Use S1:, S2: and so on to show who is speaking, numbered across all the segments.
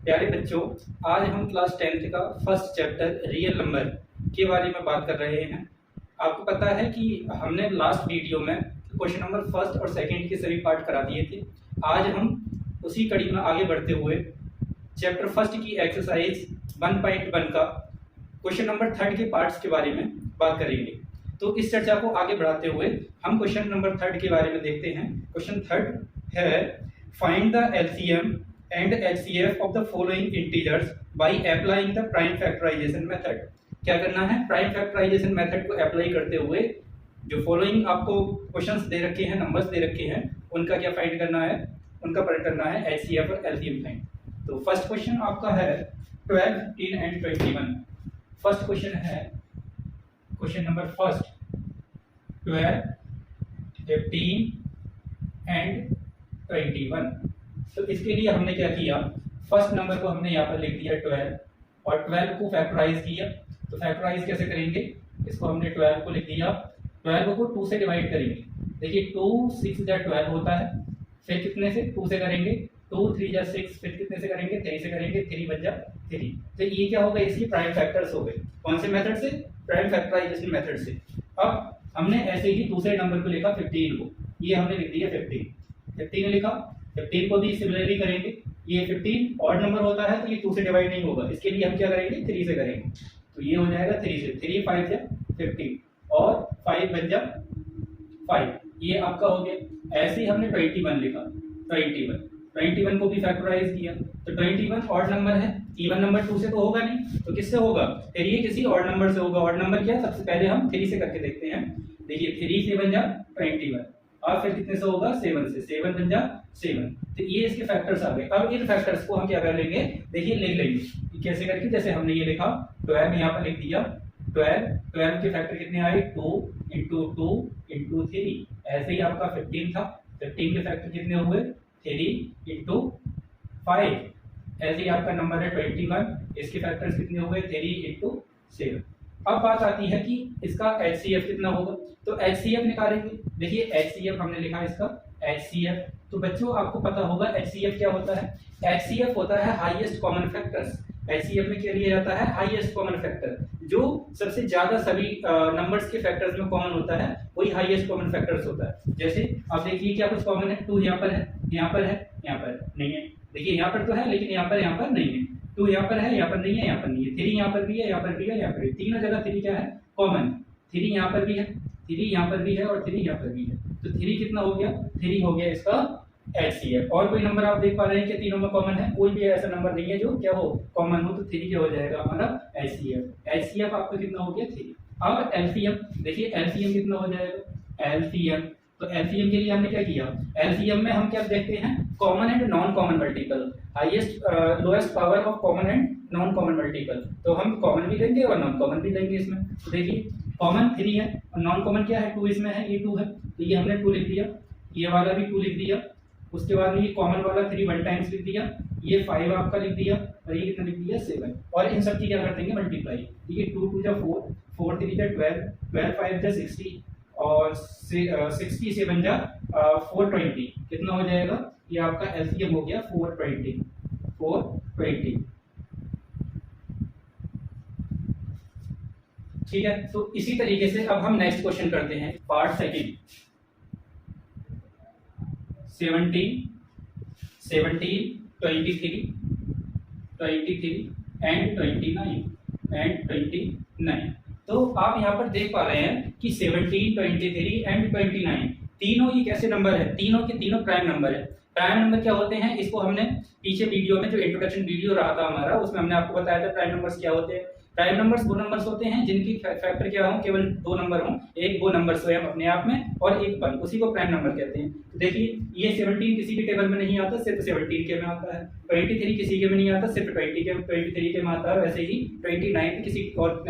S1: प्यारे बच्चों, आज हम क्लास 10th का फर्स्ट चैप्टर रियल नंबर के बारे में बात कर रहे हैं। आपको पता है कि हमने लास्ट वीडियो में क्वेश्चन नंबर फर्स्ट और सेकंड के सभी पार्ट करा दिए थे। आज हम उसी कड़ी में आगे बढ़ते हुए चैप्टर फर्स्ट की एक्सरसाइज 1.1 का क्वेश्चन नंबर थर्ड के पार्ट्स के बारे में बात करेंगे। तो इस चर्चा को आगे बढ़ाते हुए हम क्वेश्चन नंबर थर्ड के बारे में देखते हैं। क्वेश्चन थर्ड है, find the LCM and HCF of the following integers by applying the prime factorization method। क्या करना है? प्राइम फैक्टराइजेशन मेथड को अप्लाई करते हुए जो फॉलोइंग आपको क्वेश्चंस दे रखे हैं, नंबर्स दे रखे हैं, उनका क्या फाइंड करना है? उनका फाइंड करना है HCF और LCM फाइंड। तो फर्स्ट क्वेश्चन आपका है 12, 15 एंड 21। फर्स्ट क्वेश्चन है क्वेश्चन नंबर फर्स्ट 12, 15 एंड 21। तो इसके लिए हमने क्या किया? फर्स्ट नंबर को हमने यहाँ पर लिख दिया 12 और 12 को फैक्टराइज किया। तो फैक्टराइज कैसे करेंगे? इसको हमने 12 को लिख दिया, 12 को 2 से डिवाइड करेंगे। देखिए 2 6 जा 12 होता है, फिर कितने से? 2 से करेंगे, 2 3 जा 6, फिर कितने से करेंगे? 3 से करेंगे, 3 बन जा 3। तो ये क्या होगा? इसकी प्राइम फैक्टर्स हो गए। कौन से मेथड से? प्राइम फैक्टराइजेशन मेथड से। अब हमने ऐसे ही दूसरे नंबर को लिखा 15 को, ये हमने लिख दिया 15 लिखा। 15 को भी सिमिलरली करेंगे। ये 15 ऑड नंबर होता है तो ये 2 से डिवाइड नहीं होगा, इसके लिए हम क्या करेंगे? 3 से करेंगे। तो ये हो जाएगा 3 से, 3 5 जा 15 और 5 बन जा 5, ये आपका हो गया। ऐसे ही हमने 21 लिखा, 21 को भी फैक्टराइज किया। तो 21 ऑड नंबर है, इवन नंबर 2 से तो होगा नहीं, तो किससे होगा? फिर ये किसी ऑड नंबर से होगा। ऑड नंबर क्या? सबसे पहले हम 3 से करके देखते हैं। देखिए 3 से बन जा 21 और फिर कितने से होगा? 7 से, 7 बन जा 7। तो ये इसके फैक्टर्स आ गए। अब इन फैक्टर्स को हम क्या कर लेंगे? देखिए लिख लेंगे कैसे करके। जैसे हमने ये लिखा 12 यहाँ पर लिख दिया, 12 के फैक्टर कितने आए? 2 इंटू 2 इंटू 3। ऐसे ही आपका 15 था, 15 के फैक्टर कितने हुए? 3 इंटू 5। ऐसे ही आपका नंबर है 21, इसके फैक्टर्स कितने हुए? 3 इंटू 7। अब बात आती है कि इसका HCF कितना होगा। तो HCF निकालेंगे। देखिए HCF हमने लिखा इसका HCF। तो बच्चों आपको पता होगा HCF क्या होता है? HCF होता है हाईएस्ट कॉमन फैक्टर्स। HCF में क्या लिया जाता है? हाईएस्ट कॉमन फैक्टर, जो सबसे ज्यादा सभी नंबर्स के फैक्टर्स में कॉमन होता है, वही हाईएस्ट कॉमन फैक्टर्स होता है। जैसे आप देखिए क्या कुछ कॉमन है? 2 यहाँ पर है, यहाँ पर है, यहाँ पर नहीं है। देखिए यहाँ पर तो है लेकिन यहाँ पर नहीं है। 2 यहाँ पर है, यहाँ पर नहीं है, यहाँ पर नहीं है। 3 यहाँ पर भी है, यहाँ पर भी है, यहाँ पर भी। तीनों जगह 3 क्या है? कॉमन। 3 यहाँ पर भी है, 3 यहाँ पर भी है और 3 यहाँ पर भी है। तो 3 कितना हो गया? 3 हो गया इसका HCF। और कोई नंबर आप देख पा रहे हैं कि तीनों में कॉमन है? कोई भी ऐसा नंबर नहीं है जो क्या हो? कॉमन हो। तो 3 क्या हो जाएगा हमारा? HCF आपका कितना हो गया? 3। अब LCM, देखिए LCM कितना हो जाएगा? LCM, तो LCM के लिए हमने क्या किया? LCM में हम क्या देखते हैं? Common and non common multiple, highest lowest power of common and non common multiple. तो हम कॉमन भी लेंगे और नॉन कॉमन भी लेंगे इसमें। तो देखिए कॉमन 3 है और नॉन कॉमन क्या है? 2 इसमें है, ये 2 है, तो ये हमने 2 लिख दिया। ये वाला भी 2 लिख दिया। उसके बाद में ये कॉमन वाला 3 1 टाइम्स लिख दिया। ये 5 आपका लिख दिया और ये कितना लिख दिया? 7। और इन सब की क्या कर देंगे? मल्टीप्लाई। ठीक है, 2 2 जा 4, 4 3 जा 12, 12 5 जा 60 और 60 से बन जा 420। कितना हो जाएगा? ये आपका LCM हो गया 420। ठीक है, तो इसी तरीके से अब हम नेक्स्ट क्वेश्चन करते हैं, पार्ट सेकंड। 17, 23 एंड 29। तो आप यहाँ पर देख पा रहे हैं कि 17, 23 एंड 29 तीनों ये कैसे नंबर है? तीनों के तीनों प्राइम नंबर है। प्राइम नंबर क्या होते हैं? इसको हमने पीछे वीडियो में जो इंट्रोडक्शन वीडियो रहा था हमारा, उसमें हमने आपको बताया था प्राइम नंबर्स क्या होते हैं। प्राइम नंबर्स वो नंबर्स होते हैं जिनकी फैक्टर क्या हो? केवल 2 नंबर हो, एक वो नंबर स्वयं अपने आप में और एक 1, उसी को प्राइम नंबर कहते हैं। तो देखिए ये 17 किसी भी टेबल में नहीं आता, सिर्फ 17 के में आता है। 23 किसी के में नहीं आता, सिर्फ 23 के में आता है। वैसे ही 29 किसी और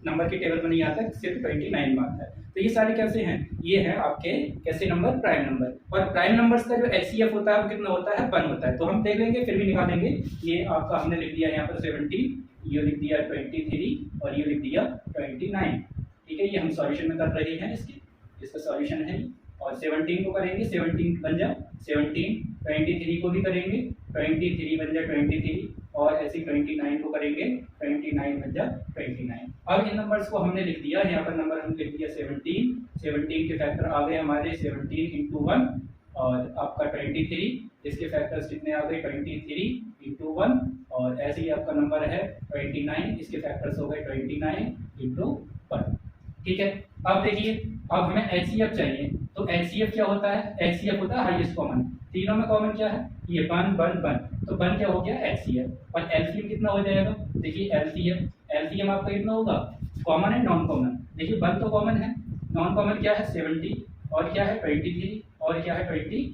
S1: नंबर के टेबल में नहीं आता, सिर्फ 29 में आता है। तो ये सारे कैसे हैं? ये है आपके कैसे नंबर? Prime number. और प्राइम नंबर्स का जो HCF होता है वो कितना होता है? 1 होता है। तो हम देख लेंगे, फिर भी निकालेंगे। ये आपका हमने लिख दिया यहाँ पर 17, ये लिख दिया 23 और ये लिख दिया 29। ठीक है, ये हम सॉल्यूशन में कर रहे हैं इसका सॉल्यूशन है। और 17 को करेंगे, 17 बन जा 17, 23 को भी करेंगे, 23 बन जा 23 और ऐसे 29 को करेंगे 29 बन जा 29। अब इन नंबर्स को हमने लिख दिया, यहाँ पर नंबर हमने लिख दिया 17 के फैक्टर आ गए हमारे 17 इंटू 1 और आपका 23, इसके फैक्टर्स कितने आ गए 23 इंटू 1 और ऐसे ही आपका नंबर है 29, इसके फैक्टर्स हो गए 29 इंटू 1। ठीक है, अब देखिए अब हमें एचसीएफ चाहिए, तो एचसीएफ क्या होता है, एचसीएफ होता है हाईएस्ट कॉमन, तीनों में कॉमन क्या है ये 1 1 1, तो 1 क्या हो गया एचसीएफ। और एलसीएम कितना हो जाएगा, देखिए एलसीएम आपका कितना होगा, कॉमन है नॉन कॉमन, देखिए 1 तो कॉमन है, नॉन कॉमन क्या है 70 और क्या है 23 और क्या है 29,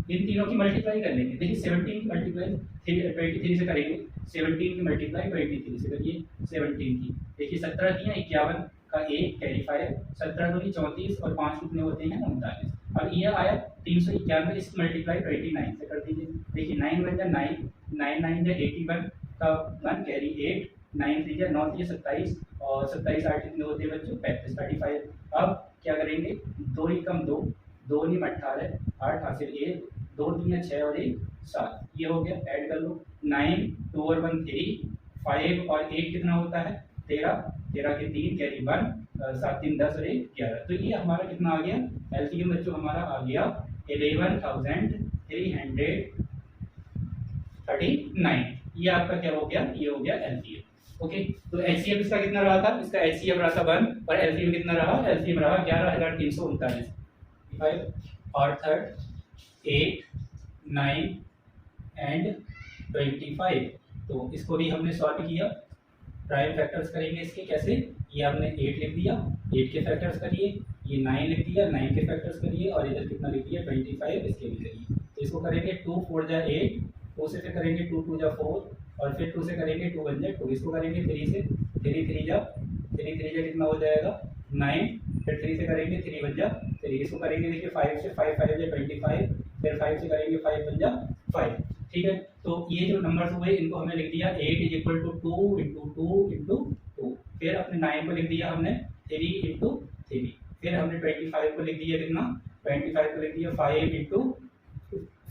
S1: इन तीनों की मल्टीप्लाई कर लेंगे। देखिए 17 की मल्टीप्लाई 23 से करेंगे, 17 की मल्टीप्लाई 23 से करिए 17 की, देखिए 17 दिया 51 का 1 कैरी 5, 17 दूनी 34 और 5 कितने होते हैं 39। अब ये आया 391, इसकी मल्टीप्लाई 29 से कर दीजिए, देखिए 9 बन जा 9, 9 9 जा 81 का 1 कैरी 8, 9 3 जा 9 3 27 और 27 8 कितने होते हैं बच्चों 35 35। अब क्या करेंगे 2 ही कम 2, 2 नहीं 18, 8 हासिल 1, 2 3 6 और 1 7, ये हो गया, ऐड कर लो 9 2 और 1 3, 5 और 8 कितना होता है 13, 13 के 3 कैरी 1, 7 3 10 और 1 11, तो ये हमारा कितना आ गया एलसीएम बच्चों हमारा आ गया 11,339, ये आपका क्या हो गया, ये हो गया एलसीएम। ओके, तो एचसीएफ इसका कितना रहा था, इसका एचसीएफ रहा था 1 और एलसीएम कितना रहा, एलसीएम रहा 11,339। और थर्ड 8 9 एंड 25, तो इसको भी हमने सॉल्व किया, प्राइम फैक्टर्स करेंगे इसके कैसे, ये आपने 8 लिख दिया, 8 के फैक्टर्स करिए, ये 9 लिख दिया, 9 के फैक्टर्स करिए और इधर कितना लिख दिया 25, इसके भी करिए। तो इसको करेंगे 2 4 जा 8, 2 से फिर करेंगे 2 2 जा 4 और फिर 2 से करेंगे 2 1 जा 2, इसको करेंगे 3 से, 3 3 जा कितना हो जाएगा 9, फिर 3 से करेंगे 3 1 जा 3, इसको करेंगे देखिए 5 से 5 5 जा 25, फिर 5 से करेंगे 5 1 जा 5। ठीक है, तो ये जो नंबर्स हुए इनको हमने लिख दिया 8 is equal to 2 into 2 into 2, फिर अपने 9 को लिख दिया हमने 3 इंटू 3, फिर हमने 25 को लिख दिया कितना 25 को लिख दिया 5 इंटू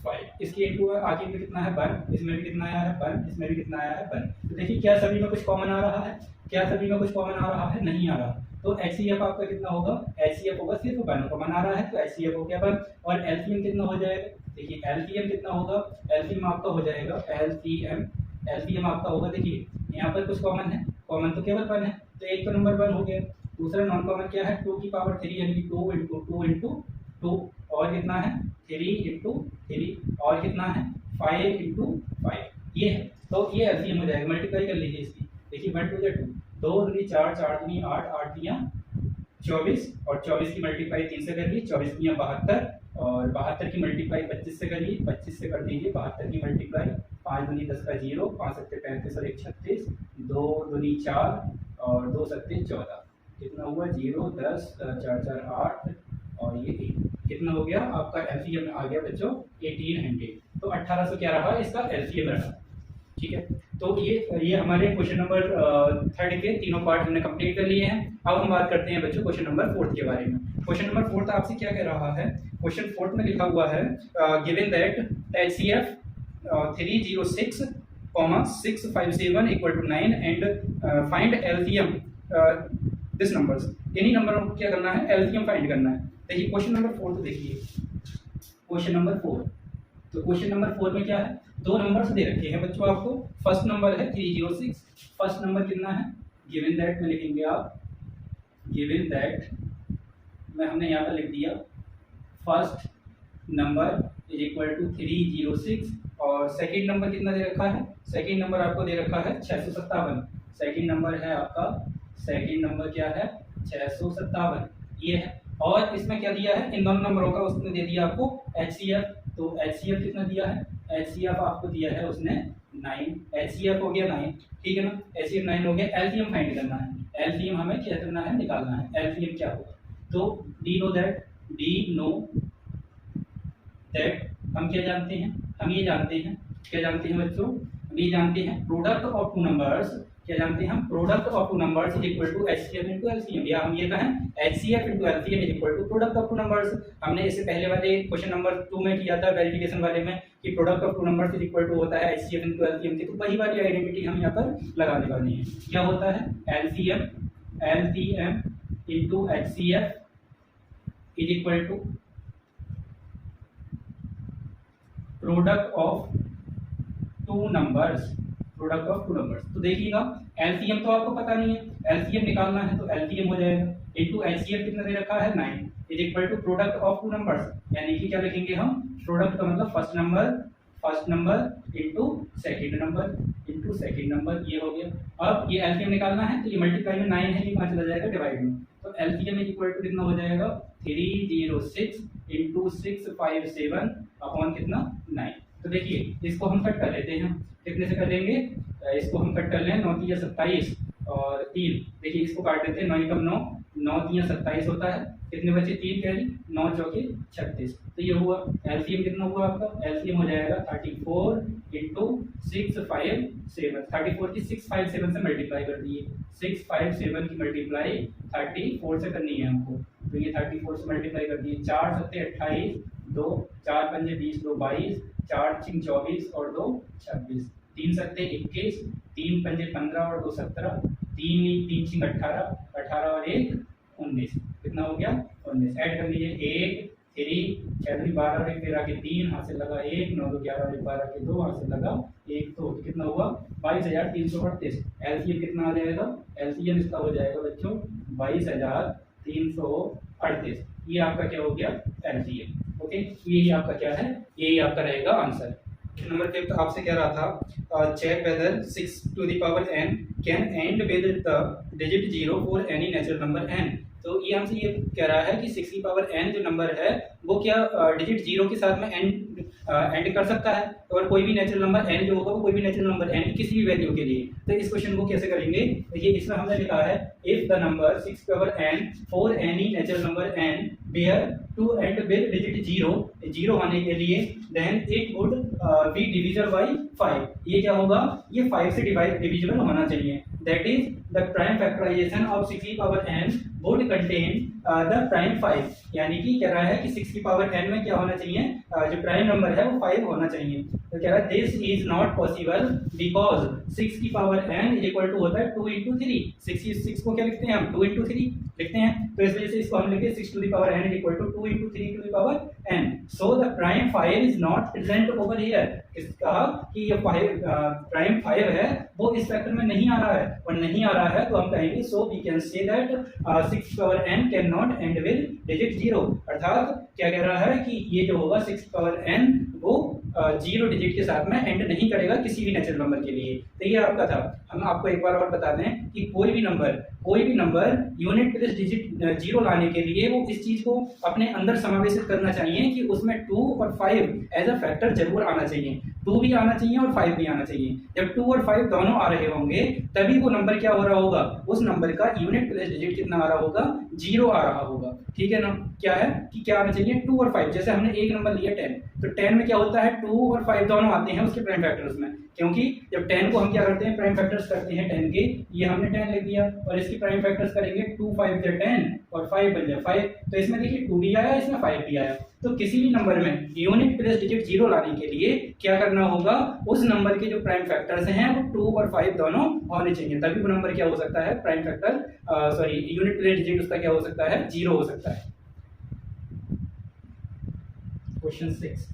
S1: 5, इसकी इंटू आगे में कितना है 1, इसमें भी कितना आया है 1, इसमें भी कितना आया है 1। तो देखिए क्या सभी में कुछ कॉमन आ रहा है, क्या सभी में कुछ कॉमन आ रहा है, नहीं आ रहा, तो एचसीएफ आपका कितना होगा, एचसीएफ होगा सिर्फ 1 कॉमन आ रहा है तो एचसीएफ हो गया 1, और एलसीएम कितना हो जाएगा, देखिए एलसीएम कितना होगा, एलसीएम आपका हो जाएगा एलसीएम आपका होगा, देखिए यहाँ पर कुछ कॉमन है, कॉमन तो केवल 1 है, तो एक तो नंबर 1 हो गया, दूसरा नॉन कॉमन क्या है 2 की पावर 3 यानी कि 2 इंटू 2 इंटू 2, और कितना है 3 इंटू 3 और कितना है 5 इंटू 5, ये है, तो ये एलसीएम हो जाएगा, मल्टीप्लाई कर लीजिए इसकी, देखिए 1 2 2, 2 दूनी 4 4 दूनी 8 8 दिया 24 और 24 की मल्टीप्लाई 3 से करिए, 24 दिया 72 और 72 की मल्टीप्लाई 25 से करिए, 25 से कर दीजिए 72 की मल्टीप्लाई, 5 दूनी 10 का 0, 5 सत्ते 35 और 1 36, 2 दूनी 4 और 2 सत्ते 14, कितना हुआ 0 10 4 4 8 और ये 1, कितना हो गया आपका एलसीएम आ गया बच्चों 1800, तो 1800 क्या रहा इसका एलसीएम रहा। ठीक है, तो ये हमारे क्वेश्चन नंबर 3 के तीनों पार्ट हमने कंप्लीट कर लिए हैं। अब हम बात करते हैं बच्चों क्वेश्चन नंबर 4 के बारे में। क्वेश्चन नंबर 4 आपसे क्या कह रहा है, क्वेश्चन 4 में लिखा हुआ है given that HCF 306, 657 equal to 9 and find LCM this numbers, इन्हीं नंबरों को क्या करना है एलसीएम फाइंड करना है। देखिए क्वेश्चन नंबर 4 तो देखिए क्वेश्चन नंबर 4, तो क्वेश्चन नंबर 4 में क्या है, दो नंबर्स दे रखे हैं बच्चों आपको, फर्स्ट नंबर है 306, फर्स्ट नंबर कितना है गिवन दैट में लिखेंगे आप, गिवन दैट में हमने यहाँ पर लिख दिया first number is equal to 306 और सेकंड नंबर कितना दे रखा है, सेकंड नंबर आपको दे रखा है 657, सेकंड नंबर है आपका, सेकंड नंबर क्या है 657 ये है, और इसमें क्या दिया है इन दोनों नंबरों का उसने दे दिया आपको एचसीएफ, तो एचसीएफ कितना दिया है, एचसीएफ आपको दिया है उसने 9, एचसीएफ हो गया 9, ठीक है ना, एचसीएफ 9 हो गया, एलसीएम फाइंड करना है, एलसीएम हमें क्या करना है निकालना है, एलसीएम क्या होगा, तो डी नो दैट हम क्या जानते हैं, हम ये जानते हैं, क्या जानते हैं बच्चों, हम ये जानते हैं प्रोडक्ट ऑफ टू नंबर्स क्या जानते हैं हम, product of two numbers is equal to HCF into LCM, या हम ये कहें HCF into LCM is equal to product of two numbers. हमने इससे पहले वाले क्वेश्चन नंबर 2 में किया था वेरिफिकेशन वाले में कि product of two numbers is equal to होता है एचसीएफ इनटू एलसीएम की, तो वही वाली आइडेंटिटी हम यहाँ पर लगाने वाली है। क्या होता है, LCM into HCF is equal to product of two numbers, product of two numbers. तो देखिएगा एलसीएम तो आपको पता नहीं है, एलसीएम निकालना है तो एलसीएम हो जाएगा इनटू एचसीएफ कितना दे रखा है 9 is equal to product of two numbers, यानी कि क्या लिखेंगे हम, प्रोडक्ट का मतलब first number into second number, ये हो गया। अब ये एलसीएम निकालना है तो ये मल्टीप्लाई में 9 है, ये कहाँ चला जाएगा, डिवाइड में, तो एलसीएम इज इक्वल टू कितना हो जाएगा 306 इनटू 657 अपॉन कितना 9। तो देखिए इसको हम कट कर लेते हैं, कितने से कर लेंगे, इसको हम कट कर लें, 9 3 27 और 3, देखिए इसको काट लेते हैं, 9 एकम 9, 9 3 27 होता है, कितने बचे 3 कैरी, 9 चौके 36, तो ये हुआ एलसीएम कितना हुआ आपका, एलसीएम हो जाएगा 34 इंटू 657, 34 की 657 से मल्टीप्लाई कर दिए, 657 की मल्टीप्लाई 34 से करनी है हमको, तो ये 34 से मल्टीप्लाई कर दिए, 4 सत्ते 28, 2 4 पंजे 20, 2 22, 4 छिंग 24 और 2 26, 3 सत्ते 21, 3 पंजे 15 और 2 17, 3 छिंग 18, 18 और 1 19, कितना हो गया 19, ऐड कर लीजिए 8 3 6 12 और 1 13 के 3, हाथ से लगा 1, 9 2 11 और 1 12 के 2, हाथ से लगा 1, तो कितना हुआ 22,338। एलसीएम कितना आ जाएगा, एलसीएम इसका हो जाएगा बच्चों 22,338, ये आपका क्या हो गया एलसीएम। ओके, यही आपका क्या है, यही आपका रहेगा आंसर। नंबर 5 तो आपसे कह रहा था check whether 6 to the power n can end with the digit 0 for any natural number n। तो ये हमसे ये कह रहा है कि 6 की पावर n जो नंबर है वो क्या डिजिट 0 के साथ में एंड कर सकता है, और कोई भी नेचुरल नंबर n जो होगा वो कोई भी नेचुरल नंबर n की किसी भी वैल्यू के लिए। तो इस क्वेश्चन को कैसे करेंगे, देखिए इसमें हमने लिखा है if the number 6 power n for any natural number n were to end with digit 0 आने के लिए then it would be divisible by 5। ये क्या होगा, ये 5 से डिविजिबल होना चाहिए, that is the prime factorisation of 6 की power n would contain the prime 5, यानी कि कह रहा है कि 6 की पावर n में क्या होना चाहिए, जो प्राइम नंबर है वो 5 होना चाहिए। तो कह रहा है this is not possible because 6 की power n is equal to होता है 2 इंटू 3, 6 को क्या लिखते हैं हम 2 इंटू 3 लिखते हैं, तो इस वजह से इसको हम लिखते 6 to the power n is equal to 2 into 3 to the power n, so the prime 5 is not present over here. इसका कि ये प्राइम 5 है वो इस फैक्टर में नहीं आ रहा है, और नहीं आ रहा है तो हम कहेंगे so we can say that 6 power n cannot end with digit 0, अर्थात क्या कह रहा है कि ये जो होगा 6 पावर n वो 0 डिजिट के साथ में एंड नहीं करेगा किसी भी नेचुरल नंबर के लिए। तो ये आपका था। हम आपको एक बार और बता दें कि कोई भी नंबर यूनिट प्लस डिजिट 0 लाने के लिए वो इस चीज को अपने अंदर समावेशित करना चाहिए कि उसमें 2 और 5 एज अ फैक्टर जरूर आना चाहिए, 2 भी आना चाहिए और 5 भी आना चाहिए। जब 2 और 5 दोनों आ रहे होंगे तभी वो नंबर क्या हो रहा होगा, उस नंबर का यूनिट प्लस डिजिट कितना आ रहा होगा, 0 आ रहा होगा। ठीक है ना, क्या है कि क्या आना चाहिए 2 और 5, जैसे हमने एक नंबर लिया 10, तो 10 में क्या होता है 2 और 5 दोनों आते हैं उसके प्राइम फैक्टर्स में, क्योंकि जब 10 को हम क्या करते हैं प्राइम फैक्टर्स करते हैं 10 के, ये हमने 10 लिख दिया और इसकी प्राइम फैक्टर्स करेंगे 2 5 जा 10 और 5 बन जाए 5, तो इसमें देखिए 2 भी आया, इसमें 5 भी आया। तो किसी भी नंबर में यूनिट प्लस डिजिट 0 लाने के लिए क्या करना होगा, उस नंबर के जो प्राइम फैक्टर्स हैं वो 2 और 5 दोनों होने चाहिए, तभी वो नंबर क्या हो सकता है, prime factor unit plus digit उसका क्या हो सकता है, 0 हो सकता है। क्वेश्चन 6,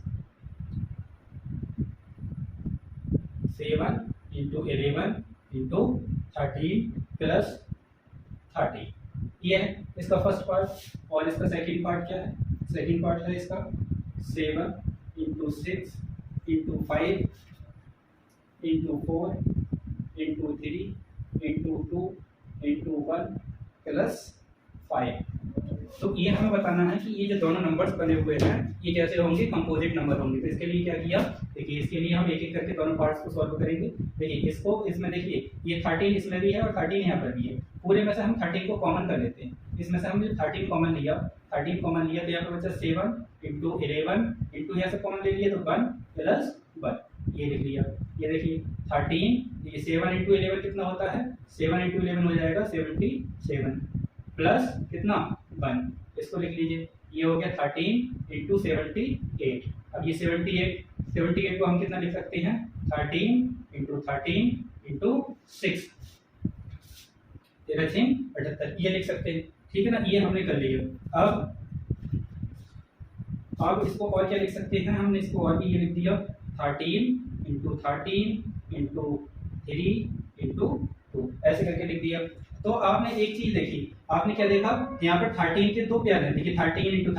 S1: 7 into 11 into 13 plus 30, ये है इसका फर्स्ट पार्ट। और इसका सेकंड पार्ट क्या है, सेकंड पार्ट है इसका 7 into 6 into 5 into 4 into 3 into 2 into 1 plus 5। तो ये हमें बताना है कि ये जो दोनों नंबर्स बने हुए हैं ये कैसे होंगे, कंपोजिट नंबर होंगे। तो इसके लिए क्या किया, देखिए इसके लिए हम एक एक करके दोनों पार्ट्स को सॉल्व करेंगे। देखिए इसको, इसमें देखिए ये 13 इसमें भी है और 13 यहाँ पर भी है, पूरे में से हम 13 को कॉमन कर लेते हैं। इसमें से हम 13 कॉमन लिया, 13 कॉमन लिया तो यहाँ पर बचा 7 इंटू 11 इंटू यहाँ से कॉमन ले लिया तो 1 प्लस 1, ये लिख लिया। ये देखिए 13, ये 7 इंटू 11 कितना होता है, 7 इंटू 11 हो जाएगा 77 प्लस कितना 1, इसको लिख लीजिए, ये हो गया 13 इंटू 78। अब ये 78 को हम कितना लिख सकते हैं, 13 इंटू 6, 13×78 ये लिख सकते हैं, ठीक है ना, ये हमने कर लिया। अब इसको और क्या लिख सकते हैं, हमने इसको और भी ये लिख दिया 13 इंटू 3 इंटू 2 ऐसे करके लिख दिया। तो आपने एक चीज देखी, आपने क्या देखा, यहाँ पर 13 के दो पेयर है, देखिए 13 इंटू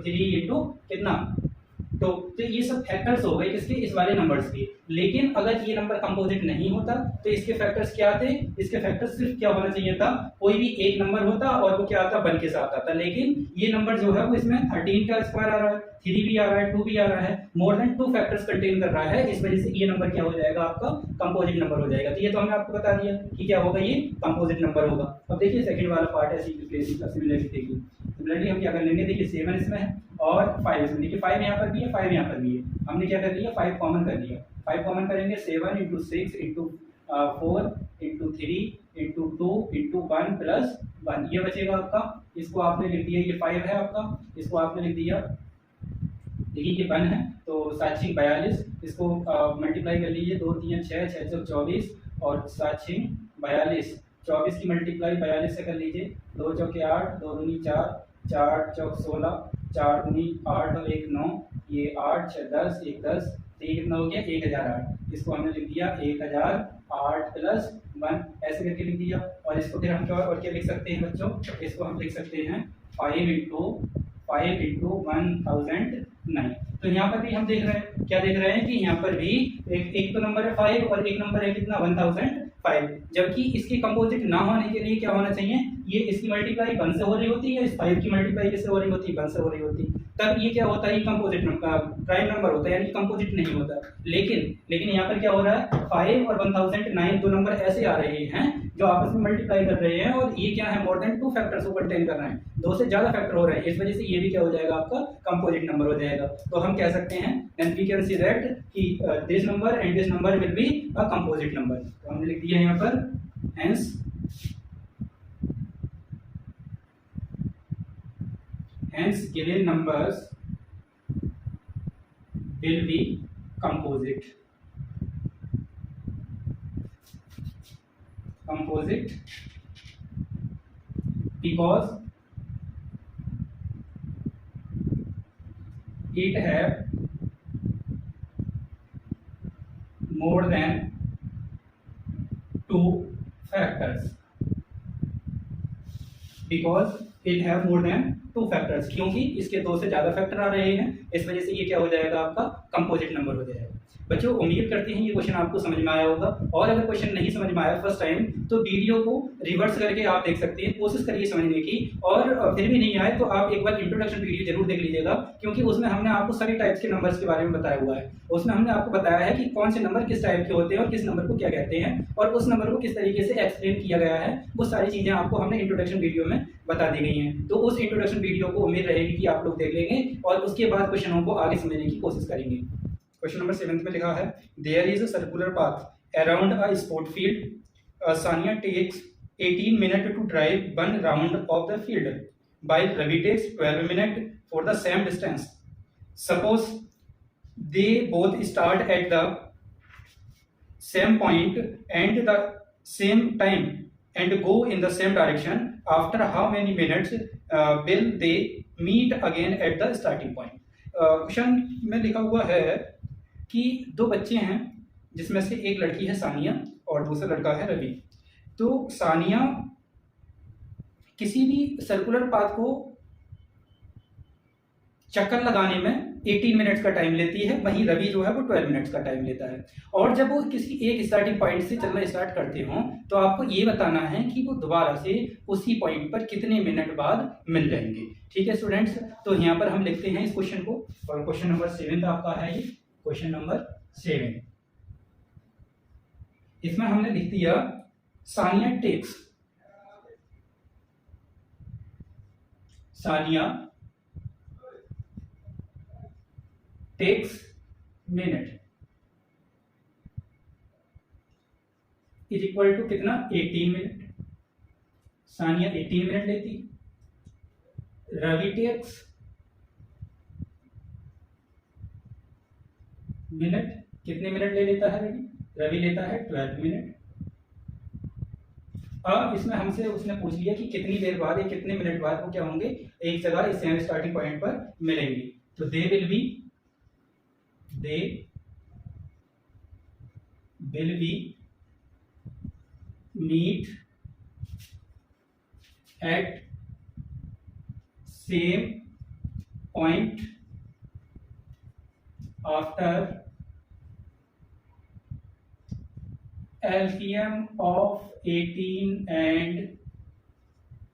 S1: 3 इंटू कितना, तो ये सब फैक्टर्स हो गए किसके, इस वाले नंबर्स के। लेकिन अगर ये नंबर कंपोजिट नहीं होता तो इसके फैक्टर्स क्या थे, इसके फैक्टर्स सिर्फ क्या होना चाहिए था, कोई भी एक नंबर होता और वो क्या आता, 1 के साथ आता। लेकिन ये नंबर जो है वो इसमें 13 का स्क्वायर आ रहा है, 3 भी आ रहा है, 2 भी आ रहा है, मोर देन 2 फैक्टर्स कंटेन कर रहा है, इस वजह से ये नंबर क्या हो जाएगा, आपका कंपोजिट नंबर हो जाएगा। तो ये तो हमने आपको बता दिया कि क्या होगा, ये कंपोजिट नंबर होगा। अब देखिए सेकंड वाला पार्ट है, सिमिलरिटी देखिए, सिमिलरिटी हम क्या कर लेंगे, देखिए 7 इसमें है और 5 इसमें, देखिए 5 यहाँ पर भी है, 5 यहाँ पर भी है, हमने क्या कर लिया, 5 कॉमन कर लिया, 5 कॉमन करेंगे, 7 into 6 into 4 into 3 into 2 into 1 plus 1 ये बचेगा आपका, इसको आपने लिख दिया, ये 5 है आपका, इसको आपने लिख दिया, देखिए ये 1 है तो 7 6 42, इसको मल्टीप्लाई कर लीजिए, 2 3 6 6 6 24 और 7 6 42, 24 की मल्टीप्लाई 42 से कर लीजिए, 2 चौके 8, 2 दूनी 4, 4 चौक 16, 4 दूनी 8 और 1 9, ये 8 6 10, 1 10, तो ये कितना हो गया 1008, इसको हमने लिख दिया 1008 प्लस 1 ऐसे करके लिख दिया। और इसको फिर हम क्या और क्या लिख सकते हैं बच्चों, इसको हम लिख सकते हैं 5 इंटू 1009। तो यहाँ पर भी हम देख रहे हैं, क्या देख रहे हैं कि यहाँ पर भी एक तो नंबर है 5 और एक नंबर है कितना 1005, जबकि इसके कंपोजिट ना होने के लिए क्या होना चाहिए, ये इसकी मल्टीप्लाई 1 से हो रही होती है, इस 5 की मल्टीप्लाई किससे हो रही होती है, 1 से हो रही होती, तब ये क्या होता है, ये कंपोजिट प्राइम नंबर होता है, यानी कंपोजिट नहीं होता। लेकिन यहाँ पर क्या हो रहा है, 5 और 1009 दो नंबर ऐसे आ रहे हैं जो आपस में मल्टीप्लाई कर रहे हैं और ये क्या है, मोर देन 2 फैक्टर्स को कंटेन कर रहे हैं, 2 से ज्यादा फैक्टर हो रहे हैं, इस वजह से ये भी क्या हो जाएगा, आपका कंपोजिट नंबर हो जाएगा। तो हम कह सकते हैं then we can see that कि this number and this number will be a composite number. तो हमने लिख दिया यहाँ पर hence given numbers will be composite because it have more than 2 factors, क्योंकि इसके 2 से ज्यादा फैक्टर आ रहे हैं, इस वजह से ये क्या हो जाएगा, आपका कंपोजिट नंबर हो जाएगा। बच्चों उम्मीद करते हैं ये क्वेश्चन आपको समझ में आया होगा, और अगर क्वेश्चन नहीं समझ में आया फर्स्ट टाइम तो वीडियो को रिवर्स करके आप देख सकते हैं, कोशिश करिए समझने की, और फिर भी नहीं आए तो आप एक बार इंट्रोडक्शन वीडियो जरूर देख लीजिएगा, क्योंकि उसमें हमने आपको सभी टाइप्स के नंबर्स के बारे में बताया हुआ है। उसमें हमने आपको बताया है कि कौन से नंबर किस टाइप के होते हैं और किस नंबर को क्या कहते हैं, और उस नंबर को किस तरीके से एक्सप्लेन किया गया है, वो सारी चीजें आपको हमने इंट्रोडक्शन वीडियो में बता दी गई हैं। तो उस इंट्रोडक्शन वीडियो को उम्मीद रहेगी कि आप लोग देख लेंगे और उसके बाद क्वेश्चनों को आगे समझने की कोशिश करेंगे। क्वेश्चन नंबर 7 में लिखा है, there is a circular path around a sport field, Sania takes 18 minute to drive 1 round of the field, while Ravi takes 12 minutes for the same distance. Suppose they both start at the same point and the same time and go in the same direction. After how many minutes will they meet again at the starting point? Question में लिखा हुआ है कि 2 बच्चे हैं जिसमें से एक लड़की है सानिया और दूसरा लड़का है रवि। तो सानिया किसी भी सर्कुलर पाथ को चक्कर लगाने में 18 मिनट्स का टाइम लेती है, वहीं रवि जो है वो 12 मिनट्स का टाइम लेता है। और जब वो किसी एक स्टार्टिंग पॉइंट से चलना स्टार्ट करते हो तो आपको ये बताना है कि वो दोबारा से उसी पॉइंट पर कितने मिनट बाद मिल जाएंगे। ठीक है स्टूडेंट्स, तो यहाँ पर हम लिखते हैं इस क्वेश्चन को, और क्वेश्चन नंबर 7 आपका है ये, क्वेश्चन नंबर 7। इसमें हमने लिख दिया Sania takes minute is equal to कितना 18 मिनट, सानिया 18 मिनट लेती, रवि टेक्स मिनट, कितने मिनट ले लेता है रवि? रवि लेता है 12 मिनट। अब इसमें हमसे उसने पूछ लिया कि कितनी देर बाद या कितने मिनट बाद वो क्या होंगे एक जगह इस सेम स्टार्टिंग पॉइंट पर मिलेंगे। तो they will be meet at same point after LCM of 18 and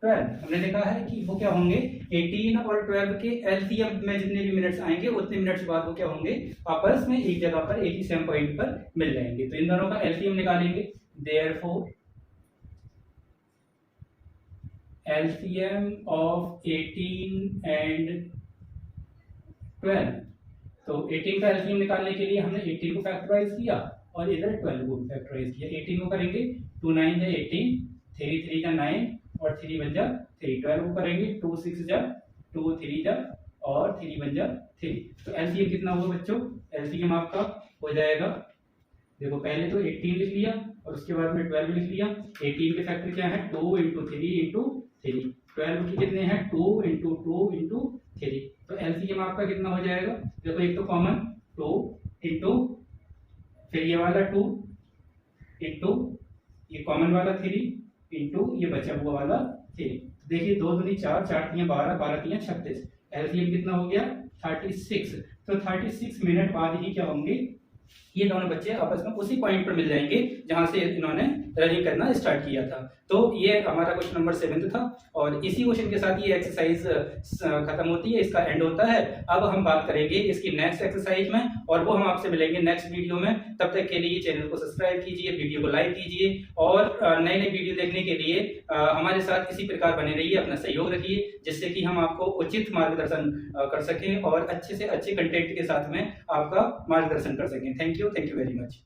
S1: 12। हमने देखा है कि वो क्या होंगे 18 और 12 के LCM में जितने भी मिनट्स आएंगे उतने मिनट्स बाद वो क्या होंगे आपस में एक जगह पर एक ही सेम पॉइंट पर मिल जाएंगे। तो इन दोनों का LCM निकालेंगे। Therefore LCM of 18 and 12। तो 18 का LCM निकालने के लिए हमने 18 को फैक्टराइज किया और इधर 12 को फैक्टराइज किया। 18 को करेंगे 2 9 जा 18, 3 3 जा 9 और 3 1 जा 3। 12 को करेंगे 2 6 जा 2 3 जा और 3 1 जा 3। तो LCM कितना हुआ बच्चों? LCM आपका हो जाएगा, देखो पहले तो 18 लिख लिया और उसके बाद में 12 लिख लिया। 18 के फैक्टर क्या है 2 × 3 × 3। 12 के कितने हैं 2 × 2 × 3। तो LCM आपका कितना हो जाएगा? देखो एक तो कॉमन 2 इंटू फिर ये वाला 2 इंटू ये कॉमन वाला 3 इंटू ये बचा हुआ वाला 3। देखिए 2 दूनी 4, 4 3 12, 12 3 36। LCM कितना हो गया 36। तो 36 मिनट बाद ही क्या होंगे ये दोनों बच्चे आपस में उसी पॉइंट पर मिल जाएंगे जहां से इन्होंने रनिंग करना स्टार्ट किया था। तो ये हमारा क्वेश्चन नंबर 7 था और इसी क्वेश्चन के साथ ये एक्सरसाइज खत्म होती है, इसका एंड होता है। अब हम बात करेंगे इसकी नेक्स्ट एक्सरसाइज में और वो हम आपसे मिलेंगे नेक्स्ट वीडियो में। तब तक के लिए चैनल को सब्सक्राइब कीजिए, वीडियो को लाइक कीजिए और नए नए वीडियो देखने के लिए हमारे साथ इसी प्रकार बने रहिए, अपना सहयोग रखिए जिससे कि हम आपको उचित मार्गदर्शन कर सकें और अच्छे से अच्छे कंटेंट के साथ में आपका मार्गदर्शन कर सकें। Thank you very much.